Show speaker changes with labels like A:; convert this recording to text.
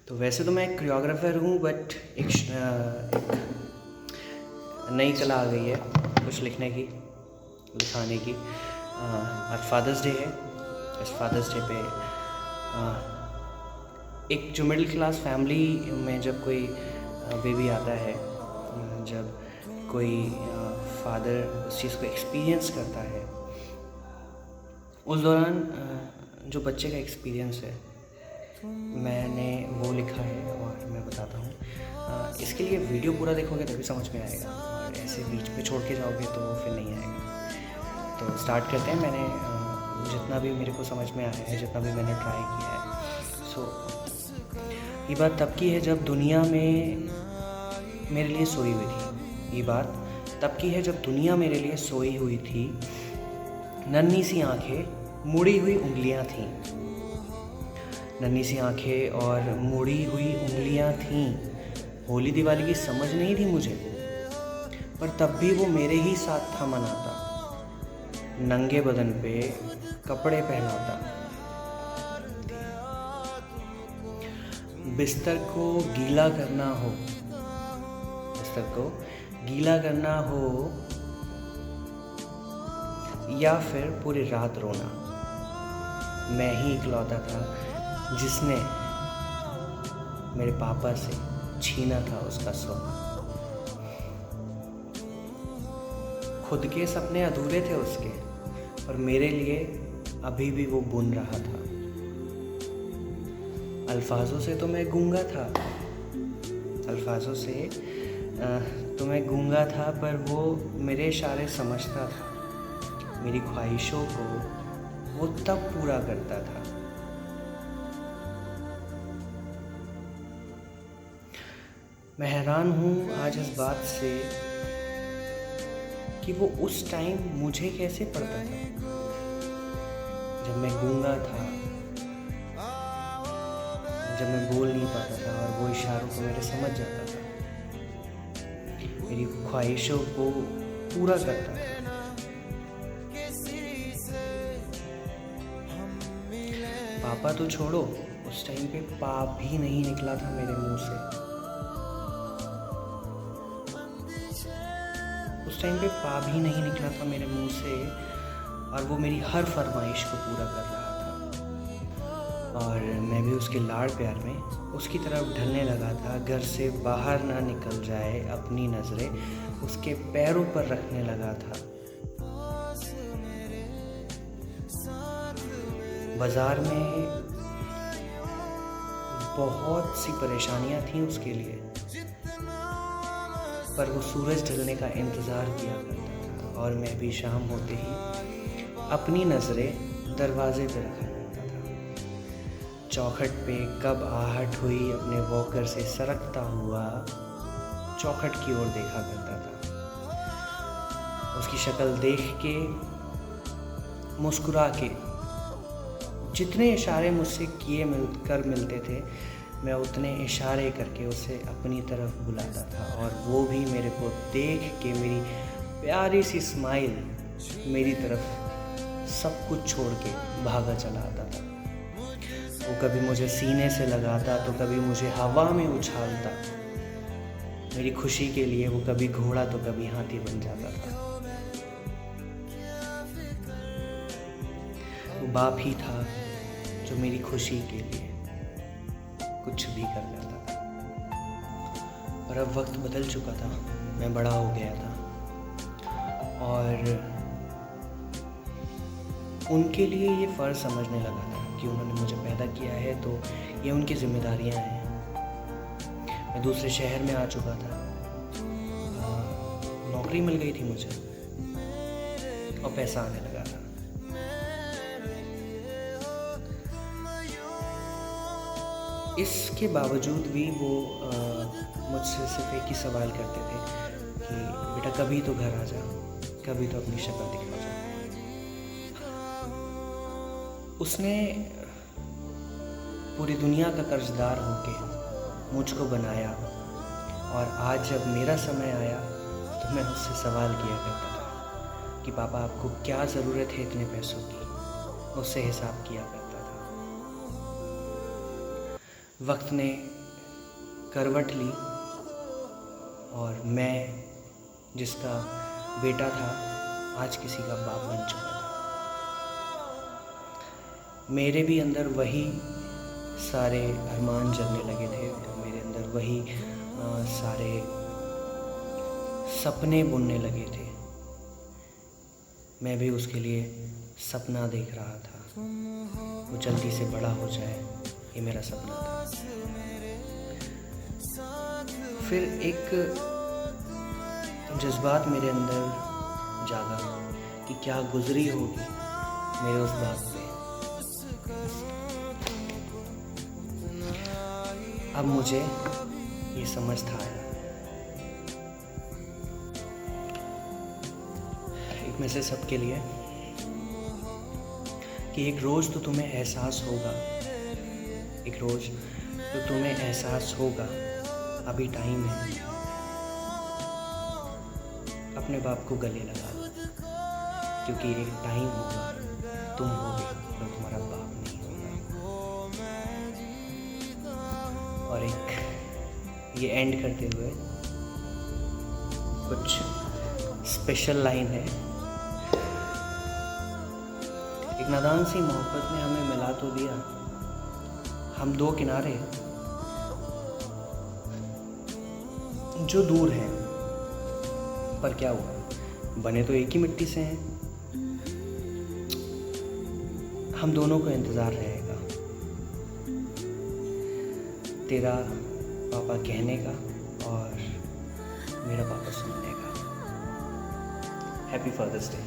A: तो वैसे तो मैं एक कोरियोग्राफर हूँ, बट एक नई कला आ गई है कुछ लिखने की, लिखाने की। आज फादर्स डे है। इस फादर्स डे पे एक जो मिडिल क्लास फैमिली में जब कोई बेबी आता है, जब कोई फादर उस चीज़ को एक्सपीरियंस करता है, उस दौरान जो बच्चे का एक्सपीरियंस है मैंने वो लिखा है और मैं बताता हूँ। इसके लिए वीडियो पूरा देखोगे तभी समझ में आएगा, और ऐसे बीच पे छोड़ के जाओगे तो फिर नहीं आएगा। तो स्टार्ट करते हैं। मैंने जितना भी मेरे को समझ में आया है, जितना भी मैंने ट्राई किया है। ये बात तब की है जब दुनिया में मेरे लिए सोई हुई थी। ये बात तब की है जब दुनिया मेरे लिए सोई हुई थी। नन्ही सी आंखें, मुड़ी हुई उंगलियां थीं। नन्ही सी आंखें और मुड़ी हुई उंगलियां थीं। होली दिवाली की समझ नहीं थी मुझे, पर तब भी वो मेरे ही साथ था मनाता। नंगे बदन पे कपड़े पहनाता। बिस्तर को गीला करना हो, बिस्तर को गीला करना हो या फिर पूरी रात रोना, मैं ही इकलौता था जिसने मेरे पापा से छीना था उसका सोना। खुद के सपने अधूरे थे उसके, पर मेरे लिए अभी भी वो बुन रहा था। अल्फाजों से तो मैं गूंगा था, अल्फाजों से तो मैं गूंगा था, पर वो मेरे इशारे समझता था। मेरी ख्वाहिशों को वो तब पूरा करता था। मैं हैरान हूँ आज इस बात से कि वो उस टाइम मुझे कैसे पढ़ता था, जब मैं गूंगा था, जब मैं बोल नहीं पाता था, और वो इशारों को मेरे समझ जाता था, मेरी ख्वाहिशों को पूरा करता था। पापा तो छोड़ो, उस टाइम पे पाप भी नहीं निकला था मेरे मुंह से। उस टाइम पे पाप भी नहीं निकला था मेरे मुंह से, और वो मेरी हर फरमाइश को पूरा कर रहा था। और मैं भी उसके लाड़ प्यार में उसकी तरफ ढलने लगा था। घर से बाहर ना निकल जाए, अपनी नज़रें उसके पैरों पर रखने लगा था। बाज़ार में बहुत सी परेशानियां थीं उसके लिए, पर वो सूरज ढलने का इंतज़ार किया करता था, और मैं भी शाम होते ही अपनी नज़रें दरवाजे पे रखा करता था। चौखट पे कब आहट हुई, अपने वॉकर से सरकता हुआ चौखट की ओर देखा करता था। उसकी शक्ल देख के, मुस्कुरा के, जितने इशारे मुझसे मिलते थे, मैं उतने इशारे करके उसे अपनी तरफ बुलाता था, और वो भी मेरे को देख के मेरी प्यारी सी स्माइल मेरी तरफ सब कुछ छोड़ के भागा चला आता था। वो कभी मुझे सीने से लगाता, तो कभी मुझे हवा में उछालता। मेरी खुशी के लिए वो कभी घोड़ा तो कभी हाथी बन जाता था। वो बाप ही था जो मेरी खुशी के लिए कुछ भी कर जाता था। पर अब वक्त बदल चुका था, मैं बड़ा हो गया था, और उनके लिए ये फ़र्ज़ समझने लगा था कि उन्होंने मुझे पैदा किया है, तो ये उनकी जिम्मेदारियां हैं। मैं दूसरे शहर में आ चुका था, नौकरी मिल गई थी मुझे, और पैसा आने लगा था। इसके बावजूद भी वो मुझसे सिर्फ एक ही सवाल करते थे कि बेटा कभी तो घर आ जा, कभी तो अपनी शक्ल दिखा जा। उसने पूरी दुनिया का कर्जदार होके मुझको बनाया, और आज जब मेरा समय आया तो मैं उससे सवाल किया करता था कि पापा आपको क्या ज़रूरत है इतने पैसों की। उससे हिसाब किया करता था। वक्त ने करवट ली और मैं जिसका बेटा था आज किसी का बाप बन चुका था। मेरे भी अंदर वही सारे अरमान जगने लगे थे, मेरे अंदर वही सारे सपने बुनने लगे थे। मैं भी उसके लिए सपना देख रहा था, वो जल्दी से बड़ा हो जाए, ये मेरा सपना था। फिर एक जज्बात मेरे अंदर जागा कि क्या गुजरी होगी मेरे उस बाप पे। अब मुझे ये समझ था आया। एक मैसेज सबके लिए कि एक रोज़ तो तुम्हें एहसास होगा, एक रोज़ तो तुम्हें एहसास होगा, अभी टाइम है, अपने बाप को गले लगा दो, क्योंकि एक टाइम होगा तुम होगे तो तुम्हारा बाप नहीं होगा। और एक ये एंड करते हुए कुछ स्पेशल लाइन है। एक नादान सी मोहब्बत ने हमें मिला तो दिया, हम दो किनारे जो दूर हैं, पर क्या हुआ, बने तो एक ही मिट्टी से हैं। हम दोनों को इंतज़ार रहेगा तेरा पापा कहने का और मेरा पापा सुनने का। Happy father's day.